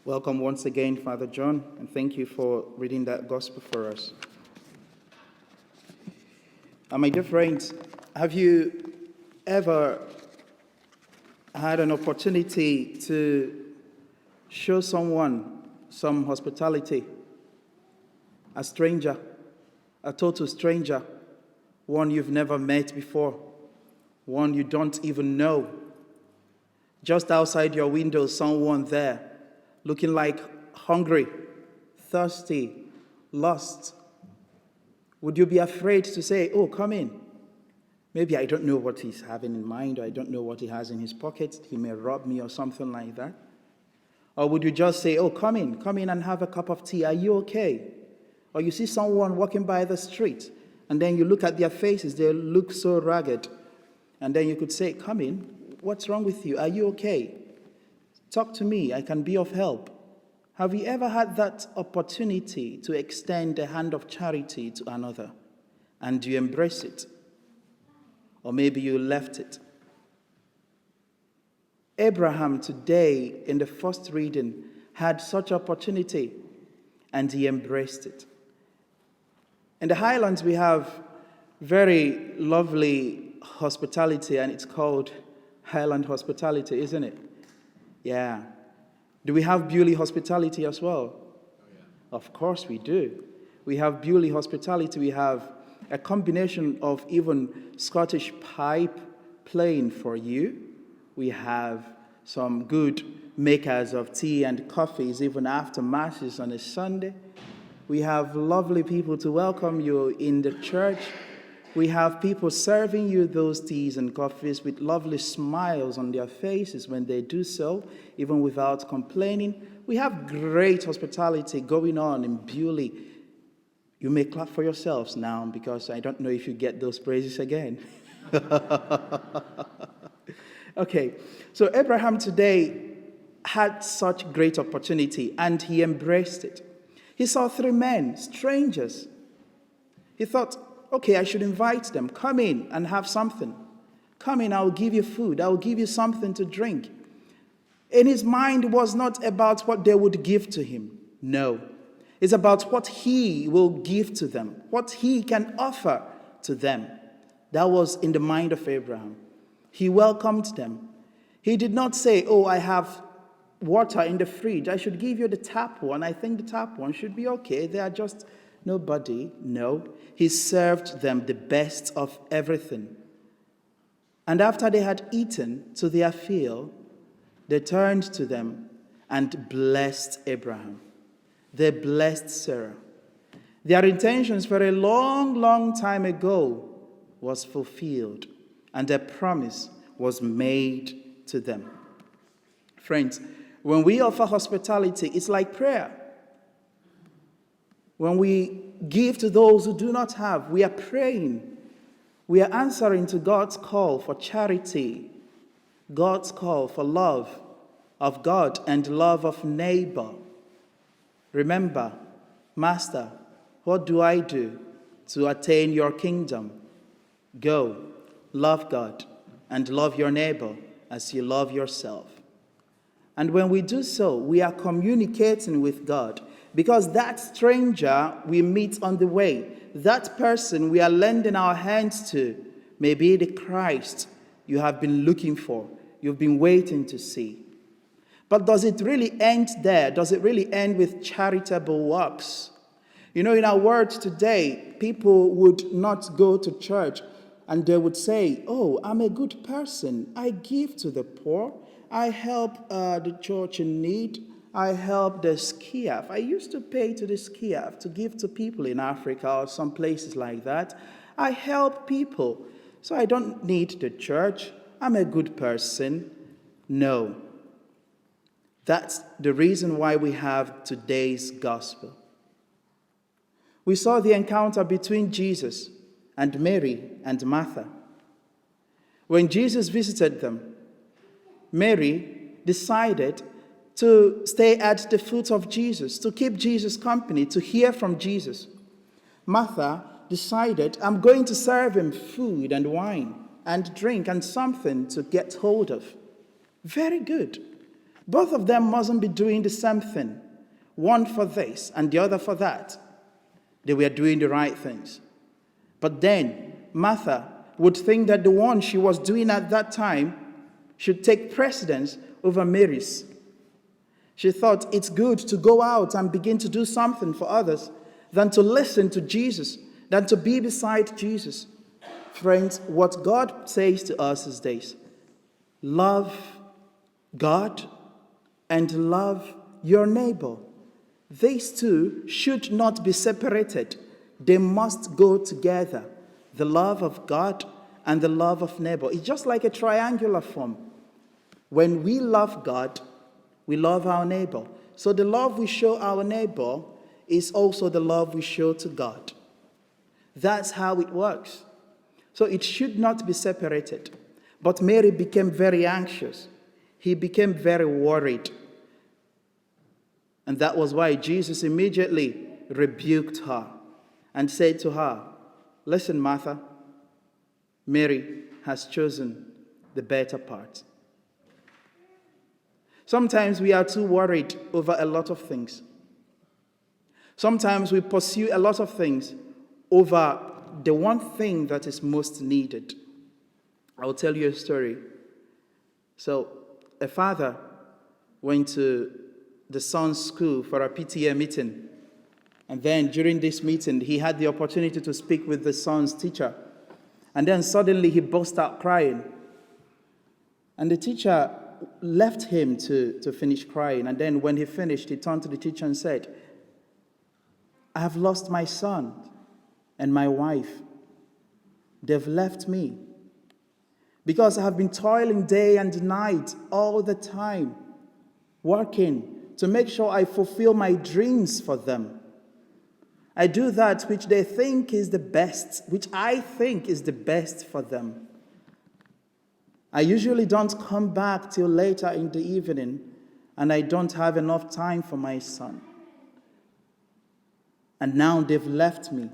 Welcome once again, Father John, and thank you for reading that gospel for us. My dear friends, have you ever had an opportunity to show someone some hospitality? A stranger, a total stranger, one you've never met before, one you don't even know. Just outside your window, someone there, looking like hungry, thirsty, lost. Would you be afraid to say, "Oh, come in"? Maybe I don't know what he's having in mind, or I don't know what he has in his pocket. He may rob me or something like that. Or would you just say, "Oh, come in and have a cup of tea. Are you okay?" Or you see someone walking by the street, and then you look at their faces, they look so ragged. And then you could say, "Come in. What's wrong with you? Are you okay? Talk to me. I can be of help." Have you ever had that opportunity to extend a hand of charity to another, and you embrace it? Or maybe you left it. Abraham today, in the first reading, had such opportunity, and he embraced it. In the Highlands, we have very lovely hospitality, and it's called Highland hospitality, isn't it? Yeah. Do we have Beauly hospitality as well? Oh, yeah. Of course we do. We have Beauly hospitality. We have a combination of even Scottish pipe playing for you. We have some good makers of tea and coffees even after masses on a Sunday. We have lovely people to welcome you in the church. We have people serving you those teas and coffees with lovely smiles on their faces when they do so, even without complaining. We have great hospitality going on in Beauly. You may clap for yourselves now, because I don't know if you get those praises again. Okay, so Abraham today had such great opportunity, and he embraced it. He saw 3 men, strangers. He thought, okay, I should invite them. Come in and have something. Come in, I'll give you food. I'll give you something to drink. In his mind, it was not about what they would give to him. No. It's about what he will give to them, what he can offer to them. That was in the mind of Abraham. He welcomed them. He did not say, "Oh, I have water in the fridge. I should give you the tap one. I think the tap one should be okay. They are just nobody." No. He served them the best of everything. And after they had eaten to their fill, they turned to them and blessed Abraham. They blessed Sarah. Their intentions for a long, long time ago was fulfilled, and their promise was made to them. Friends, when we offer hospitality, it's like prayer. When we give to those who do not have, we are praying. We are answering to God's call for charity, God's call for love of God and love of neighbor. Remember, Master, what do I do to attain your kingdom? Go, love God and love your neighbor as you love yourself. And when we do so, we are communicating with God, because that stranger we meet on the way, that person we are lending our hands to, may be the Christ you have been looking for, you've been waiting to see. But does it really end there? Does it really end with charitable works? You know, in our world today, people would not go to church and they would say, "Oh, I'm a good person. I give to the poor. I help the church in need. I help the skiaf. I used to pay to the skiaf to give to people in Africa or some places like that. I help people, so I don't need the church. I'm a good person." No. That's the reason why we have today's gospel. We saw the encounter between Jesus and Mary and Martha. When Jesus visited them, Mary decided to stay at the foot of Jesus, to keep Jesus company, to hear from Jesus. Martha decided, "I'm going to serve him food and wine and drink and something to get hold of." Very good. Both of them mustn't be doing the same thing. One for this and the other for that. They were doing the right things. But then Martha would think that the one she was doing at that time should take precedence over Mary's. She thought it's good to go out and begin to do something for others than to listen to Jesus, than to be beside Jesus. Friends, what God says to us is this: love God and love your neighbor. These two should not be separated. They must go together. The love of God and the love of neighbor. It's just like a triangular form. When we love God, we love our neighbor. So the love we show our neighbor is also the love we show to God. That's how it works. So it should not be separated. But Mary became very anxious. He became very worried. And that was why Jesus immediately rebuked her and said to her, "Listen, Martha, Mary has chosen the better part." Sometimes we are too worried over a lot of things. Sometimes we pursue a lot of things over the one thing that is most needed. I'll tell you a story. So, a father went to the son's school for a PTA meeting. And then during this meeting, he had the opportunity to speak with the son's teacher. And then suddenly he burst out crying. And the teacher left him to finish crying. And then when he finished, he turned to the teacher and said, "I have lost my son and my wife. They've left me because I have been toiling day and night all the time, working to make sure I fulfill my dreams for them. I do that which they think is the best, which I think is the best for them. I usually don't come back till later in the evening, and I don't have enough time for my son. And now they've left me.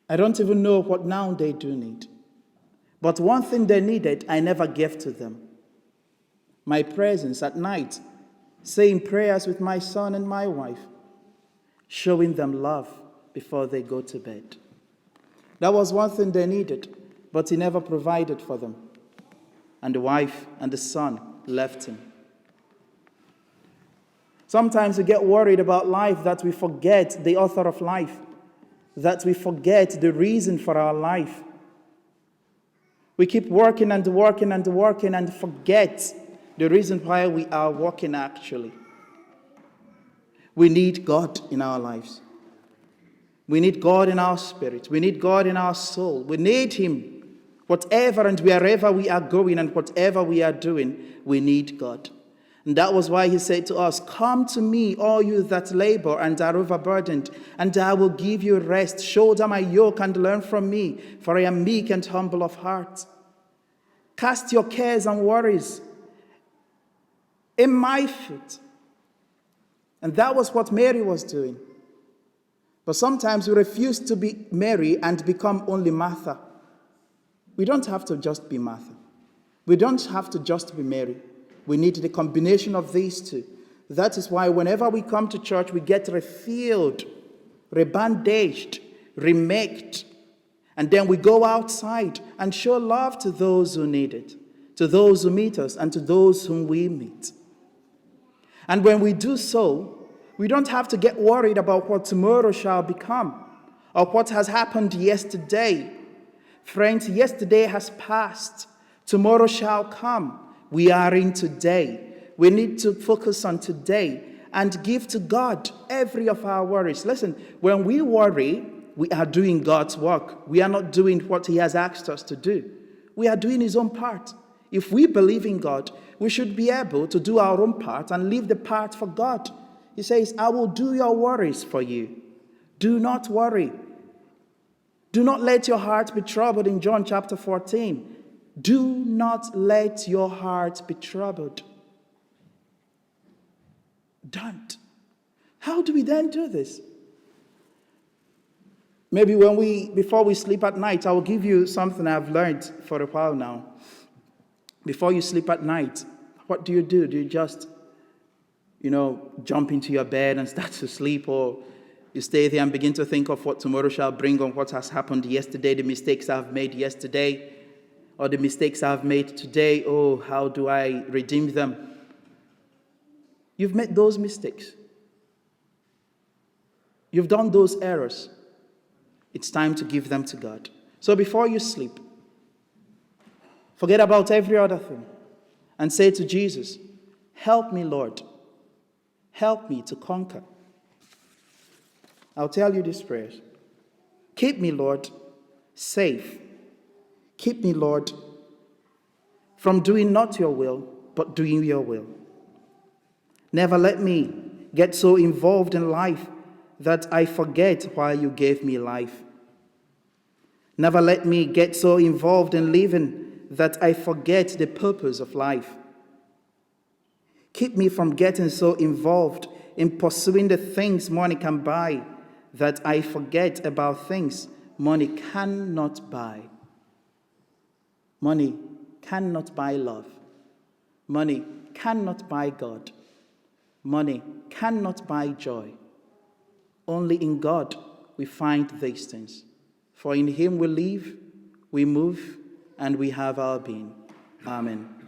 I don't even know what now they do need. But one thing they needed, I never gave to them. My presence at night, saying prayers with my son and my wife, showing them love before they go to bed. That was one thing they needed, but he never provided for them. And the wife and the son left him. Sometimes we get worried about life that we forget the author of life, that we forget the reason for our life. We keep working and working and working and forget the reason why we are working actually. We need God in our lives. We need God in our spirit. We need God in our soul. We need Him. Whatever and wherever we are going and whatever we are doing, we need God. And that was why He said to us, "Come to me, all you that labor and are overburdened, and I will give you rest. Shoulder my yoke and learn from me, for I am meek and humble of heart. Cast your cares and worries in my feet." And that was what Mary was doing. But sometimes we refuse to be Mary and become only Martha. We don't have to just be Martha. We don't have to just be Mary. We need the combination of these two. That is why whenever we come to church, we get refilled, rebandaged, remaked, and then we go outside and show love to those who need it, to those who meet us, and to those whom we meet. And when we do so, we don't have to get worried about what tomorrow shall become or what has happened yesterday. Friends, yesterday has passed. Tomorrow shall come. We are in today. We need to focus on today and give to God every of our worries. Listen, when we worry, we are doing God's work. We are not doing what He has asked us to do. We are doing His own part. If we believe in God, we should be able to do our own part and leave the part for God. He says, "I will do your worries for you." Do not worry. Do not let your heart be troubled in John chapter 14. Do not let your heart be troubled. Don't. How do we then do this? Maybe before we sleep at night, I will give you something I've learned for a while now. Before you sleep at night, what do? Do you just, jump into your bed and start to sleep, or you stay there and begin to think of what tomorrow shall bring on what has happened yesterday, the mistakes I've made yesterday, or the mistakes I've made today? Oh, how do I redeem them? You've made those mistakes. You've done those errors. It's time to give them to God. So before you sleep, forget about every other thing and say to Jesus, help me, Lord. Help me to conquer. I'll tell you these prayers. Keep me, Lord, safe. Keep me, Lord, from doing not your will, but doing your will. Never let me get so involved in life that I forget why you gave me life. Never let me get so involved in living that I forget the purpose of life. Keep me from getting so involved in pursuing the things money can buy that I forget about things money cannot buy. Money cannot buy love. Money cannot buy God. Money cannot buy joy. Only in God we find these things. For in him we live, we move, and we have our being. Amen.